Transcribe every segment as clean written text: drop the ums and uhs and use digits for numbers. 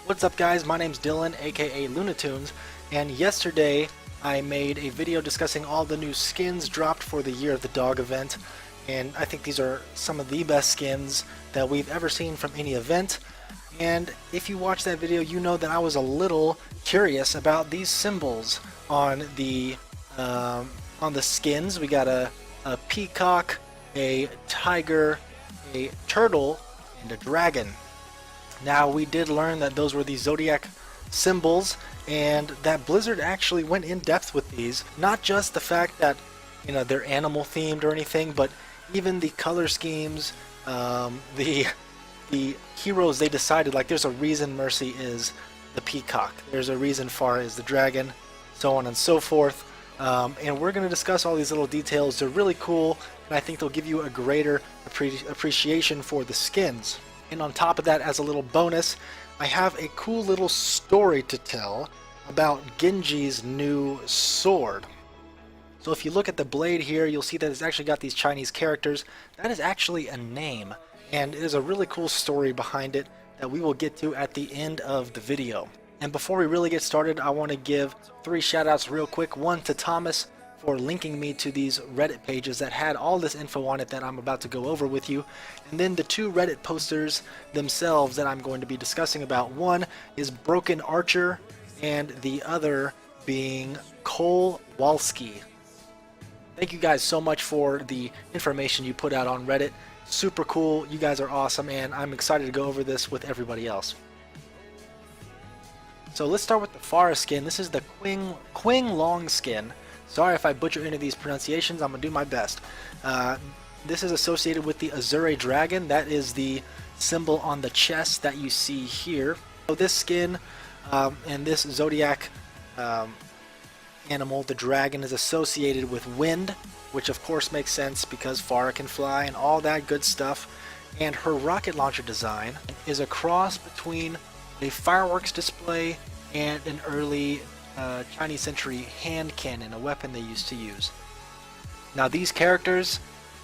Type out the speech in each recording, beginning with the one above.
What's up guys, my name's Dylan aka Lunatunes, and yesterday I made a video discussing all the new skins dropped for the Year of the Dog event, and I think these are some of the best skins that we've ever seen from any event. And if you watched that video, you know that I was a little curious about these symbols on the skins. We got a peacock, a tiger, a turtle, and a dragon. Now, we did learn that those were the zodiac symbols, and that Blizzard actually went in depth with these. Not just the fact that, you know, they're animal themed or anything, but even the color schemes, the heroes they decided, like, there's a reason Mercy is the peacock, there's a reason Farah is the dragon, so on and so forth. And we're going to discuss all these little details. They're really cool, and I think they'll give you a greater appreciation for the skins. And on top of that, as a little bonus, I have a cool little story to tell about Genji's new sword. So if you look at the blade here, you'll see that it's actually got these Chinese characters. That is actually a name, and there's a really cool story behind it that we will get to at the end of the video. And before we really get started, I want to give 3 shoutouts real quick. One to Thomas for linking me to these Reddit pages that had all this info on it that I'm about to go over with you. And then the 2 Reddit posters themselves that I'm going to be discussing about. One is Broken Archer, and the other being Cole Walski. Thank you guys so much for the information you put out on Reddit. Super cool, you guys are awesome, and I'm excited to go over this with everybody else. So let's start with the Farah skin. This is the Qing Long skin. Sorry if I butcher any of these pronunciations, I'm going to do my best. This is associated with the Azure dragon. That is the symbol on the chest that you see here. So this skin and this zodiac animal, the dragon, is associated with wind, which of course makes sense because Farah can fly and all that good stuff. And her rocket launcher design is a cross between a fireworks display and an early Chinese century hand cannon, a weapon they used to use. Now these characters,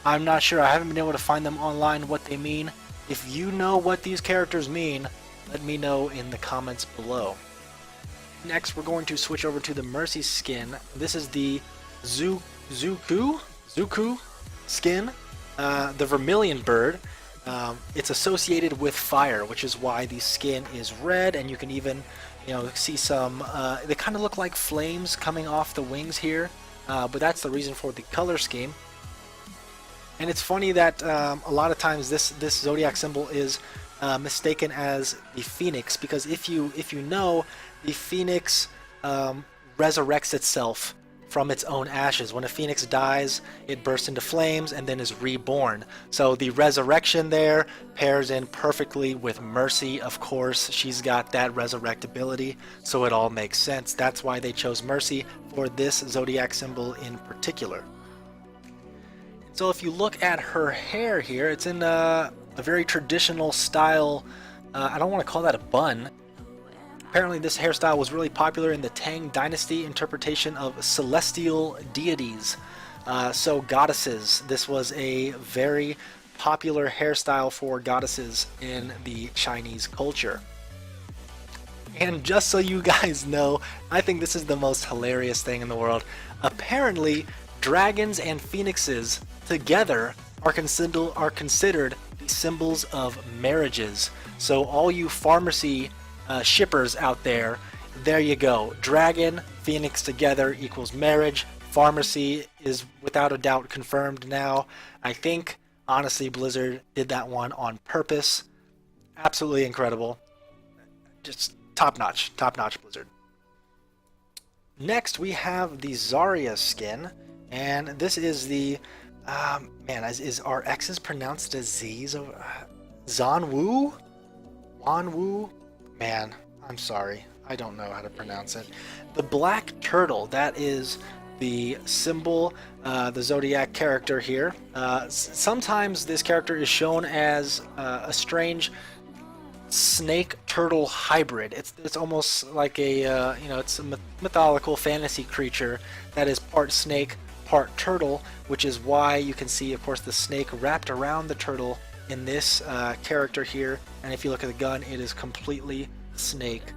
I'm not sure, I haven't been able to find them online what they mean. If you know what these characters mean, let me know in the comments below. Next we're going to switch over to the Mercy skin. This is the Zuku skin, the vermilion bird. It's associated with fire, which is why the skin is red, and you can even, you know, see some, they kind of look like flames coming off the wings here, but that's the reason for the color scheme. And it's funny that a lot of times this zodiac symbol is mistaken as the phoenix, because if you know, the phoenix resurrects itself from its own ashes. When a phoenix dies, it bursts into flames and then is reborn. So the resurrection there pairs in perfectly with Mercy. Of course, she's got that resurrect ability, so it all makes sense. That's why they chose Mercy for this zodiac symbol in particular. So if you look at her hair here, it's in a very traditional style. I don't want to call that a bun. Apparently this hairstyle was really popular in the Tang Dynasty interpretation of celestial deities, so goddesses. This was a very popular hairstyle for goddesses in the Chinese culture. And just so you guys know, I think this is the most hilarious thing in the world. Apparently, dragons and phoenixes together are considered the symbols of marriages. So all you pharmacy shippers out there, there you go. Dragon, phoenix together equals marriage. Pharmacy is without a doubt confirmed now. I think, honestly, Blizzard did that one on purpose. Absolutely incredible. Just top-notch Blizzard. Next, we have the Zarya skin, and this is the, man, is our X's pronounced as Z's? Zanwu? Wanwu? Man, I'm sorry. I don't know how to pronounce it. The black turtle, that is the symbol, the zodiac character here. Sometimes this character is shown as a strange snake-turtle hybrid. It's almost like a, you know, it's a mythological fantasy creature that is part snake, part turtle, which is why you can see, of course, the snake wrapped around the turtle in this character here. And if you look at the gun, it is completely snake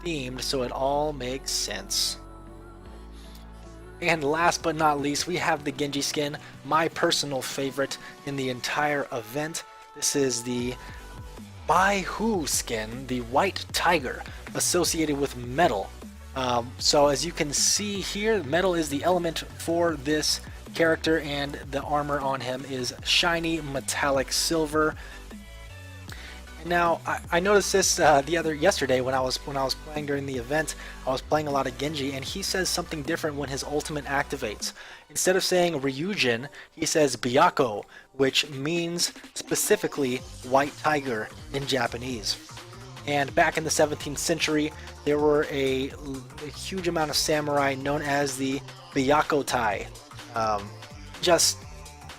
themed, so it all makes sense. And last but not least, we have the Ginji skin, my personal favorite in the entire event. This is the Baihu skin, the white tiger, associated with metal. So as you can see here, metal is the element for this character, and the armor on him is shiny metallic silver. Now, I noticed this yesterday when I was playing during the event. I was playing a lot of Genji, and he says something different when his ultimate activates. Instead of saying Ryujin, he says Byakko, which means specifically white tiger in Japanese. And back in the 17th century, there were a huge amount of samurai known as the Byakko Tai. Just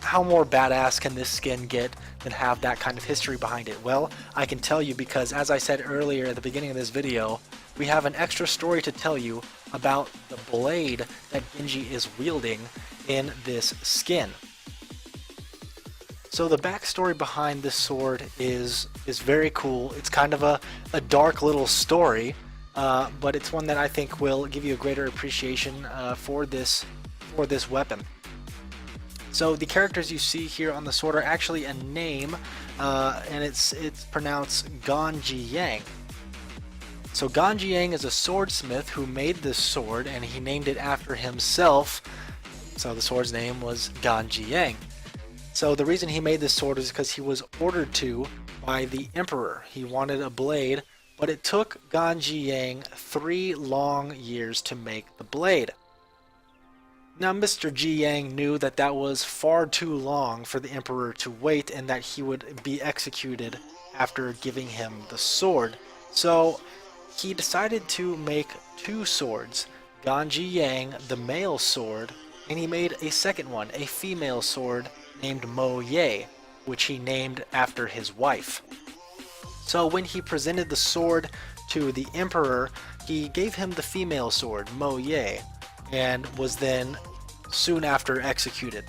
how more badass can this skin get than have that kind of history behind it? Well, I can tell you, because as I said earlier at the beginning of this video, we have an extra story to tell you about the blade that Ginji is wielding in this skin. So the backstory behind this sword is very cool. It's kind of a dark little story, but it's one that I think will give you a greater appreciation for this weapon. So the characters you see here on the sword are actually a name, and it's pronounced Ginji Yang. So Ginji Yang is a swordsmith who made this sword, and he named it after himself. So the sword's name was Ginji Yang. So the reason he made this sword is because he was ordered to by the emperor. He wanted a blade, but it took Ginji Yang 3 long years to make the blade. Now, Mr. Ji Yang knew that that was far too long for the emperor to wait, and that he would be executed after giving him the sword. So he decided to make 2 swords, Ginji Yang, the male sword, and he made a second one, a female sword named Mo Ye, which he named after his wife. So when he presented the sword to the emperor, he gave him the female sword, Mo Ye, and was then soon after executed.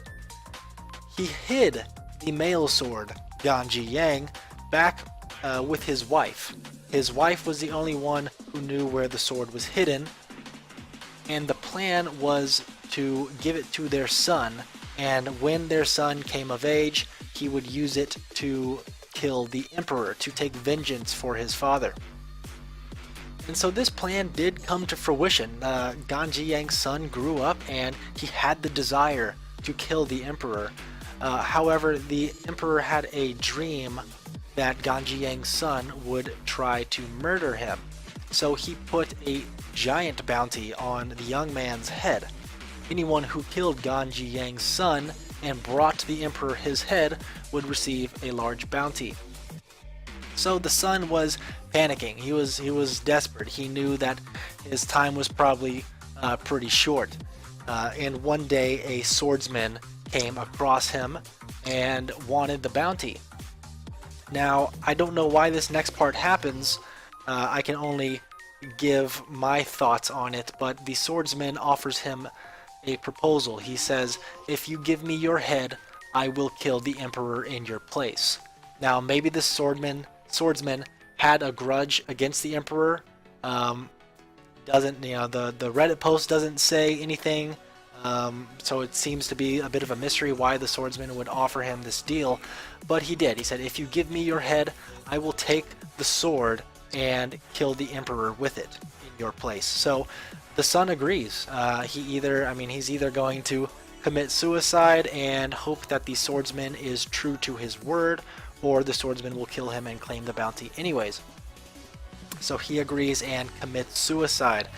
He hid the male sword, Ginji Yang, back with his wife. His wife was the only one who knew where the sword was hidden, and the plan was to give it to their son, and when their son came of age, he would use it to kill the emperor, to take vengeance for his father. And so this plan did come to fruition. Ginji Yang's son grew up, and he had the desire to kill the emperor. However, the emperor had a dream that Ginji Yang's son would try to murder him. So he put a giant bounty on the young man's head. Anyone who killed Ginji Yang's son and brought the emperor his head would receive a large bounty. So the son was panicking. He was desperate. He knew that his time was probably pretty short. And one day a swordsman came across him and wanted the bounty. Now, I don't know why this next part happens. I can only give my thoughts on it, but the swordsman offers him a proposal. He says, "If you give me your head, I will kill the emperor in your place." Now, maybe this swordsman had a grudge against the emperor. Doesn't, the Reddit post doesn't say anything, so it seems to be a bit of a mystery why the swordsman would offer him this deal, but he did. He said, "If you give me your head, I will take the sword and kill the emperor with it in your place." So the son agrees. He's either going to commit suicide and hope that the swordsman is true to his word, or the swordsman will kill him and claim the bounty anyways. So he agrees and commits suicide.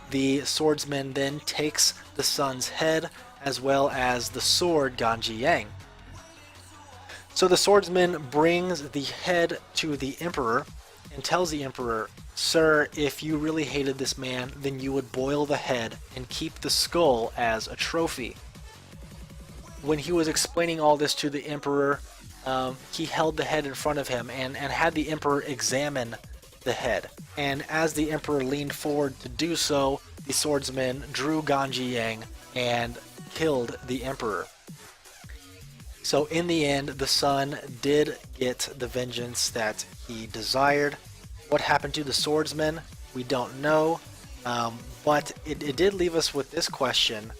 The swordsman then takes the son's head as well as the sword Ginji Yang. So the swordsman brings the head to the emperor and tells the emperor, "Sir, if you really hated this man, then you would boil the head and keep the skull as a trophy." When he was explaining all this to the emperor, he held the head in front of him and had the emperor examine the head. And as the emperor leaned forward to do so, the swordsman drew Ginji Yang and killed the emperor. So in the end, the son did get the vengeance that he desired, What happened to the swordsman? We don't know, but it did leave us with this question.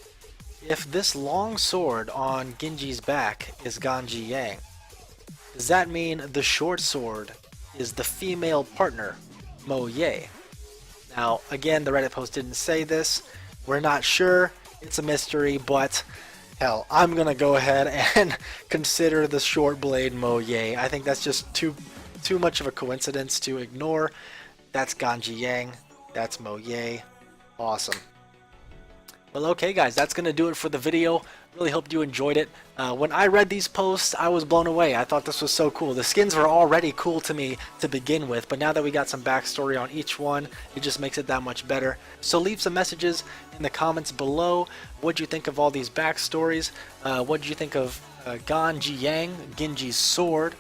If this long sword on Ginji's back is Ganji Yang, does that mean the short sword is the female partner, Mo Ye? Now, again, the Reddit post didn't say this. We're not sure. It's a mystery, but hell, I'm going to go ahead and consider the short blade Mo Ye. I think that's just too much of a coincidence to ignore. That's Ganji Yang. That's Mo Ye. Awesome. Well, okay guys, that's going to do it for the video. Really hope you enjoyed it. When I read these posts, I was blown away. I thought this was so cool. The skins were already cool to me to begin with, but now that we got some backstory on each one, it just makes it that much better. So leave some messages in the comments below. What'd you think of all these backstories? What'd you think of Ganji Yang, Ginji's sword?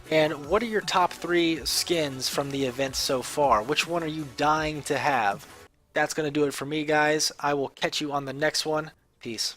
And what are your top 3 skins from the event so far? Which one are you dying to have? That's going to do it for me, guys. I will catch you on the next one. Peace.